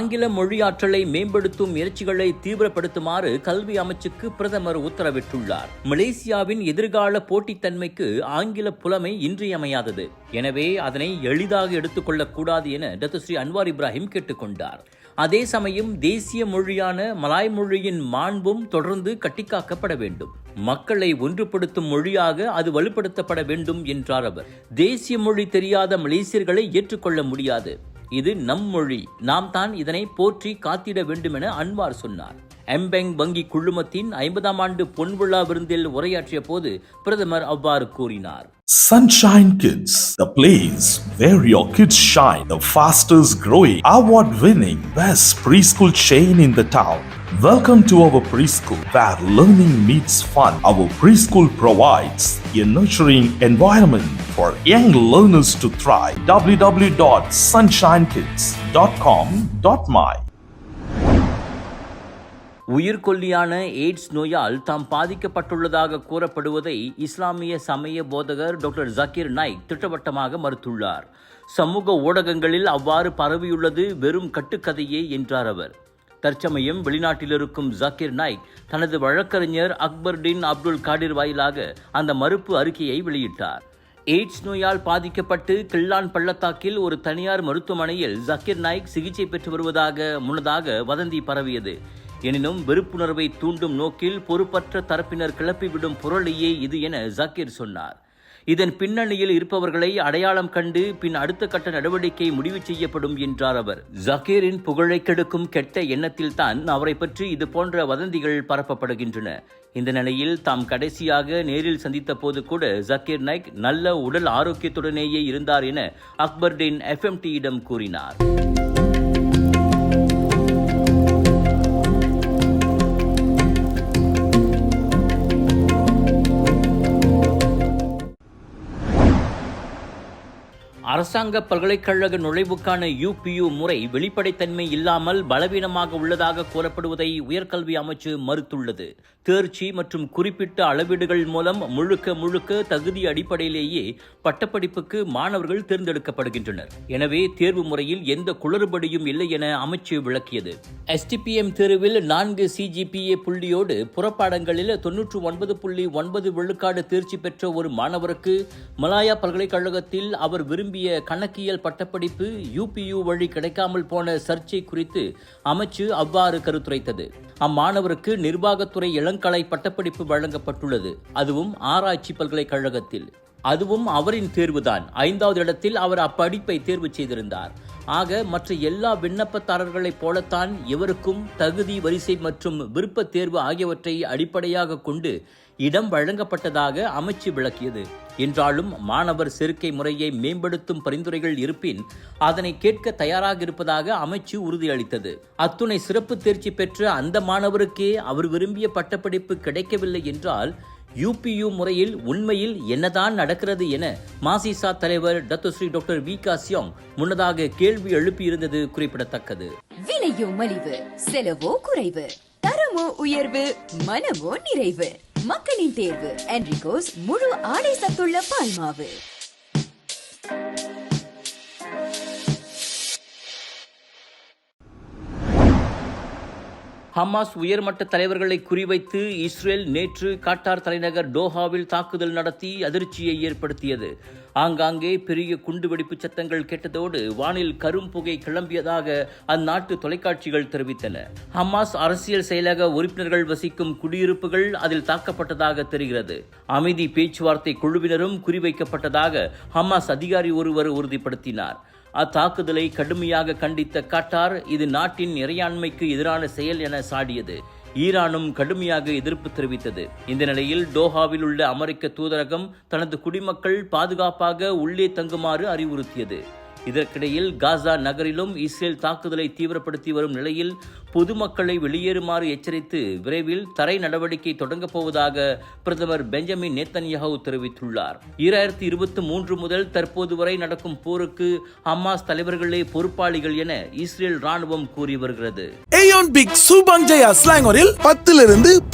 ஆங்கில மொழியாற்றலை மேம்படுத்தும் முயற்சிகளை தீவிரப்படுத்துமாறு கல்வி அமைச்சுக்கு பிரதமர் உத்தரவிட்டுள்ளார். மலேசியாவின் எதிர்கால போட்டித்தன்மைக்கு ஆங்கில புலமை இன்றியமையாதது. எனவே அதனை எளிதாக எடுத்துக்கொள்ளக்கூடாது என டத்துஸ்ரீ அன்வார் இப்ராஹிம் கேட்டுக்கொண்டார். அதே சமயம் தேசிய மொழியான மலாய் மொழியின் மாண்பும் தொடர்ந்து கட்டிக்காக்கப்பட வேண்டும். மக்களை ஒன்றுபடுத்தும் மொழியாக அது வலுப்படுத்தப்பட வேண்டும் என்றார் அவர். தேசிய மொழி தெரியாத மலேசியர்களை ஏற்றுக்கொள்ள முடியாது. இது நம் மொழி, நாம் தான் இதனை போற்றி காத்திட வேண்டும் என அன்வார் சொன்னார். எம்பெங் வங்கி குழுமத்தின் 50ஆம் ஆண்டு பொன்விழா விருந்தில் உரையாற்றிய போது பிரதமர் அவ்வாறு கூறினார். Sunshine Kids, the place where your kids shine, the fastest growing, award-winning, best preschool chain in the town. Welcome to our preschool, where learning meets fun. Our preschool provides a nurturing environment for young learners to thrive. www.sunshinekids.com.my உயிர்கொல்லியான AIDS நோயால் தாம் பாதிக்கப்பட்டுள்ளதாக கூறப்படுவதை இஸ்லாமிய சமய போதகர் doctor Zakir நாய்க் திட்டவட்டமாக மறுத்துள்ளார். சமூக ஊடகங்களில் அவ்வாறு பரவியுள்ளது வெறும் கட்டுக்கதையே என்றார் அவர். தற்சமயம் வெளிநாட்டில் இருக்கும் ஜக்கீர் நாய்க் தனது வழக்கறிஞர் அக்பர்டின் அப்துல் காடிர் வாயிலாக அந்த மறுப்பு அறிக்கையை வெளியிட்டார். எய்ட்ஸ் நோயால் பாதிக்கப்பட்டு கிள்ளான் பள்ளத்தாக்கில் ஒரு தனியார் மருத்துவமனையில் ஜக்கீர் நாய்க் சிகிச்சை பெற்று வருவதாக முன்னதாக வதந்தி பரவியது. எனினும் வெறுப்புணர்வை தூண்டும் நோக்கில் பொறுப்பற்ற தரப்பினர் கிளப்பிவிடும் புரளியே இது என ஜக்கீர் சொன்னார். இதன் பின்னணியில் இருப்பவர்களை அடையாளம் கண்டு பின் அடுத்த கட்ட நடவடிக்கை முடிவு செய்யப்படும் என்றார் அவர். ஜக்கீரின் புகழை கெடுக்கும் கெட்ட எண்ணத்தில் தான் அவரை பற்றி இது போன்ற வதந்திகள் பரப்பப்படுகின்றன. இந்த நிலையில் தாம் கடைசியாக நேரில் சந்தித்த போது கூட ஜக்கீர் நாய்க் நல்ல உடல் ஆரோக்கியத்துடனேயே இருந்தார் என அக்பர்டின் FMT-யிடம் கூறினார். அரசாங்க பல்கலைக்கழக நுழைவுக்கான UPU முறை வெளிப்படைத்தன்மை இல்லாமல் பலவீனமாக உள்ளதாக கூறப்படுவதை உயர்கல்வி அமைச்சு மறுத்துள்ளது. தேர்ச்சி மற்றும் குறிப்பிட்ட அளவீடுகள் மூலம் முழுக்க தகுதி அடிப்படையிலேயே பட்டப்படிப்புக்கு மாணவர்கள் தேர்ந்தெடுக்கப்படுகின்றனர். எனவே தேர்வு முறையில் எந்த குளறுபடியும் இல்லை என அமைச்சு விளக்கியது. STPM தேர்வில் 4 CGPA புள்ளியோடு புறப்பாடங்களில் 99.9 விழுக்காடு தேர்ச்சி பெற்ற ஒரு மாணவருக்கு மலாயா பல்கலைக்கழகத்தில் அவர் விரும்பிய கணக்கியல் பட்டப்படிப்பு UPU வழி கிடைக்காமல் போன சர்ச்சை குறித்து அமைச்சு அவ்வாறு கருத்துரைத்தது. அம்மாணவருக்கு நிர்வாகத்துறை இளங்கலை பட்டப்படிப்பு வழங்கப்பட்டுள்ளது. அதுவும் ஆராய்ச்சி பல்கலைக்கழகத்தில். அதுவும் அவரின் தேர்வுதான். 5வது இடத்தில் அவர் அப்படிப்பை தேர்வு செய்திருந்தார். ஆக மற்ற எல்லா விண்ணப்பதாரர்களைப் போலத்தான் இவருக்கும் தகுதி வரிசை மற்றும் விருப்ப தேர்வு ஆகியவற்றை அடிப்படையாக கொண்டு இடம் வழங்கப்பட்டதாக அமைச்சு விளக்கியது. என்றாலும் மாணவர் சேர்க்கை முறையை மேம்படுத்தும் பரிந்துரைகள் இருப்பின் அதனை கேட்க தயாராக இருப்பதாக அமைச்சு உறுதியளித்தது. அத்துணை சிறப்பு தேர்ச்சி பெற்ற அந்த மாணவருக்கே அவர் விரும்பிய பட்டப்படிப்பு கிடைக்கவில்லை என்றால் UPU முறையில் உண்மையில் என்னதான் நடக்கிறது என மாசிசா தலைவர் டத்துஸ்ரீ டாக்டர் V.K. சியோங் முன்னதாக கேள்வி எழுப்பியிருந்தது குறிப்பிடத்தக்கது. விலையோ மலிவு, செலவோ குறைவு, தரமோ உயர்வு, மனமோ நிறைவு. மக்களின் தேர்வு என்ரிகோஸ் முழு ஆடை சத்துள்ள பால்மாவு. ஹமாஸ் உயர்மட்ட தலைவர்களை குறிவைத்து இஸ்ரேல் நேற்று காட்டார் தலைநகர் டோஹாவில் தாக்குதல் நடத்தி அதிர்ச்சியை ஏற்படுத்தியது. ஆங்காங்கே பெரிய குண்டுவெடிப்பு சத்தங்கள் கேட்டதோடு வானில் கரும்புகை கிளம்பியதாக அந்நாட்டு தொலைக்காட்சிகள் தெரிவித்தன. ஹமாஸ் அரசியல் செயலக உறுப்பினர்கள் வசிக்கும் குடியிருப்புகள் அதில் தாக்கப்பட்டதாக தெரிகிறது. அமைதி பேச்சுவார்த்தை குழுவினரும் குறிவைக்கப்பட்டதாக ஹமாஸ் அதிகாரி ஒருவர் உறுதிப்படுத்தினார். அத்தாக்குதலை கடுமையாக கண்டித்த கட்டார் இது நாட்டின் இறையாண்மைக்கு எதிரான செயல் என சாடியது. ஈரானும் கடுமையாக எதிர்ப்பு தெரிவித்தது. இந்த நிலையில் டோஹாவில் உள்ள அமெரிக்க தூதரகம் தனது குடிமக்கள் பாதுகாப்பாக உள்ளே தங்குமாறு அறிவுறுத்தியது. இதற்கிடையில் காசா நகரிலும் இஸ்ரேல் தாக்குதலை தீவிரப்படுத்தி வரும் நிலையில் பொதுமக்களை வெளியேறுமாறு எச்சரித்து விரைவில் தரை நடவடிக்கை தொடங்கப் போவதாக பிரதமர் பெஞ்சமின் நேத்தன்யாஹூ தெரிவித்துள்ளார். 2023 முதல் தற்போது வரை நடக்கும் போருக்கு ஹமாஸ் தலைவர்களே பொறுப்பாளிகள் என இஸ்ரேல் ராணுவம் கூறி வருகிறது. Ayo Aeon Big Subang Jaya ஸ்லாங்கோரில் 10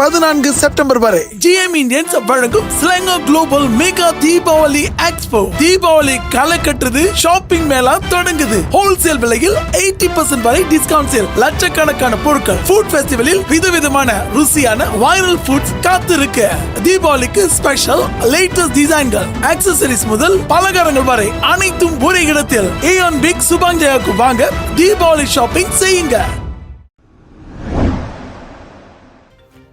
14 செப்டம்பர் வரை GM இந்தியன்ஸ் வழங்கும் Selangor global mega Deepavali expo. Deepavali களை கட்டுறது, ஷாப்பிங் மேளா தொடங்குது. ஹோல்சேல் விலையில் 80% வரை டிஸ்கவுண்ட் சேல். லட்சக்கணக்கான பொருட்கள். ஃபுட் ஃபெஸ்டிவலில் விதவிதமான ருசியான வைரல் ஃபுட்ஸ் காத்திருக்கு. தீபாவளிக்கு ஸ்பெஷல் லேட்டஸ்ட் டிசைன்கள், ஆக்சசரிஸ் முதல் பலகாரங்கள் வரை அனைத்தும் ஒரே இடத்தில். ஏயோன் பிக் சூபாங் ஜெயாக்கு வாங்க, தீபாவளி ஷாப்பிங் செய்யுங்க.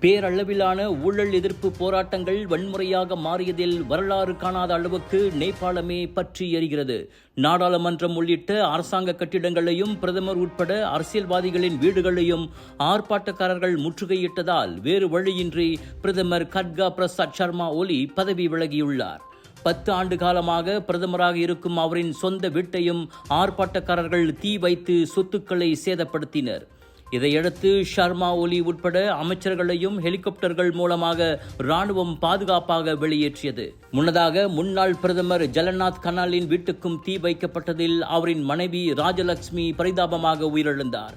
பேரளவிலான ஊழல் எதிர்ப்பு போராட்டங்கள் வன்முறையாக மாறியதில் வரலாறு காணாத அளவுக்கு நேபாளமே பற்றி எரிகிறது. நாடாளுமன்றம் உள்ளிட்ட அரசாங்க கட்டிடங்களையும் பிரதமர் உட்பட அரசியல்வாதிகளின் வீடுகளையும் ஆர்ப்பாட்டக்காரர்கள் முற்றுகையிட்டதால் வேறு வழியின்றி பிரதமர் கட்கா பிரசாத் சர்மா ஒலி பதவி விலகியுள்ளார். 10 ஆண்டு காலமாக பிரதமராக இருக்கும் அவரின் சொந்த வீட்டையும் ஆர்ப்பாட்டக்காரர்கள் தீ வைத்து சொத்துக்களை சேதப்படுத்தினர். இதையடுத்து ஷர்மா ஒலி உட்பட அமைச்சர்களையும் ஹெலிகாப்டர்கள் மூலமாக ராணுவம் பாதுகாப்பாக வெளியேற்றியது. முன்னதாக முன்னாள் பிரதமர் ஜலநாத் கனாலின் வீட்டுக்கும் தீ வைக்கப்பட்டதில் அவரின் மனைவி ராஜலட்சுமி பரிதாபமாக உயிரிழந்தார்.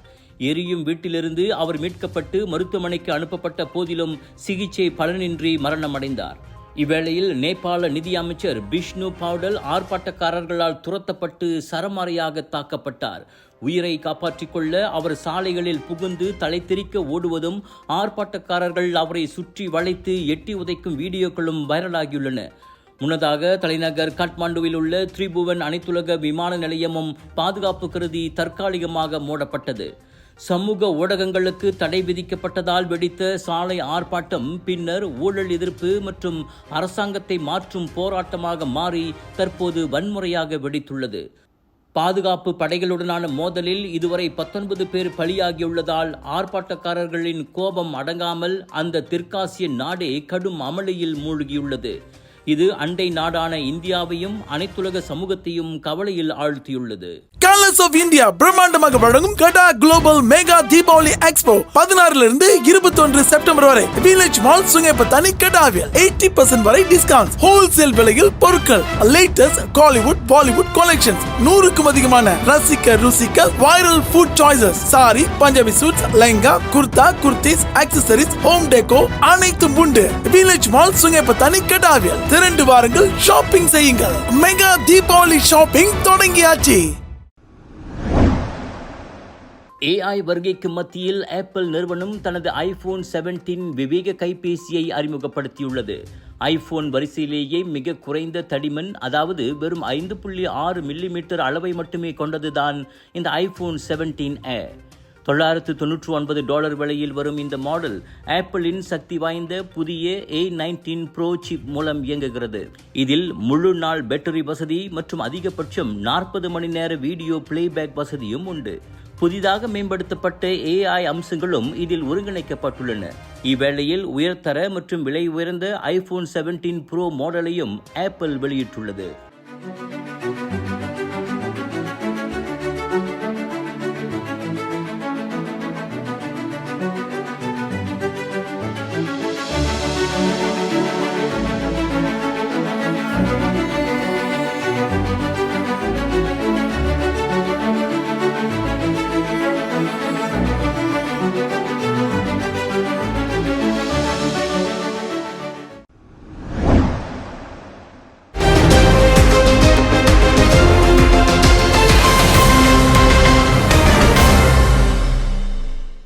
எரியும் வீட்டிலிருந்து அவர் மீட்கப்பட்டு மருத்துவமனைக்கு அனுப்பப்பட்ட போதிலும் சிகிச்சை பலனின்றி மரணமடைந்தார். இவ்வேளையில் நேபாள நிதி அமைச்சர் பிஷ்ணு பவுடல் ஆர்ப்பாட்டக்காரர்களால் துரத்தப்பட்டு சரமாரியாக தாக்கப்பட்டார். உயிரை காப்பாற்றிக் கொள்ள அவர் சாலைகளில் புகுந்து தலை தெறிக்க ஓடுவதும், ஆர்ப்பாட்டக்காரர்கள் அவரை சுற்றி வளைத்து எட்டி உதைக்கும் வீடியோக்களும் வைரலாகியுள்ளன. முன்னதாக தலைநகர் காட்மாண்டுவில் உள்ள திரிபுவன் அனைத்துலக விமான நிலையமும் பாதுகாப்பு கருதி தற்காலிகமாக மூடப்பட்டது. சமூக ஊடகங்களுக்கு தடை விதிக்கப்பட்டதால் வெடித்த சாலை ஆர்ப்பாட்டம் பின்னர் ஊழல் எதிர்ப்பு மற்றும் அரசாங்கத்தை மாற்றும் போராட்டமாக மாறி தற்போது வன்முறையாக வெடித்துள்ளது. பாதுகாப்பு படைகளுடனான மோதலில் இதுவரை 19 பேர் பலியாகியுள்ளதால் ஆர்ப்பாட்டக்காரர்களின் கோபம் அடங்காமல் அந்த தெற்காசிய நாடே கடும் அமளியில் மூழ்கியுள்ளது. இது அண்டை நாடான இந்தியாவையும் அனைத்துலக சமூகத்தையும் கவலையில் ஆழ்த்தியுள்ளது. கலர்ஸ் ஆஃப் இந்தியா பிரம்மாண்டமாக வழங்கும் Kedah global mega Deepavali expo 16 21 September வரை வில்லேஜ் மால் சுங்கப்பத்தானி கடாவில் 80% வரை டிஸ்கவுண்ட். ஹோல்சேல் விலையில் பொருட்கள், லேட்டஸ்ட் காலிவுட் பாலிவுட் கலெக்ஷன்ஸ், 100க்கும் அதிகமான ருசிக்க viral food choices, sari, Punjabi suits, lehenga, kurta, kurtis, accessories, home decor அனைத்தும் உண்டு. வில்லேஜ் மால் சுங்கப்பத்தானி கடாவில் திரண்டு வாருங்கள், ஷாப்பிங் செய்யுங்கள். மெகா தீபாவளி ஷாப்பிங் தொடங்கியாச்சு. AI வருகைக்கு மத்தியில் ஆப்பிள் நிறுவனம் தனது iPhone 17 விவேக கைபேசியை அறிமுகப்படுத்தியுள்ளது. iPhone வரிசையிலேயே மிக குறைந்த தடிமன், அதாவது வெறும் 5.6 மில்லிமீட்டர் அளவை மட்டுமே கொண்டதுதான் இந்த iPhone 17 $999 விலையில் வரும் இந்த மாடல் ஆப்பிளின் சக்தி வாய்ந்த புதிய A19 Pro சிப் மூலம் இயங்குகிறது. இதில் முழு நாள் பேட்டரி வசதி மற்றும் அதிகபட்சம் 40 மணி நேர வீடியோ பிளேபேக் வசதியும் உண்டு. புதிதாக மேம்படுத்தப்பட்ட AI அம்சங்களும் இதில் ஒருங்கிணைக்கப்பட்டுள்ளன. இவ்வேளையில் உயர்தர மற்றும் விலை உயர்ந்த iPhone 17 Pro மாடலையும் ஆப்பிள் வெளியிட்டுள்ளது.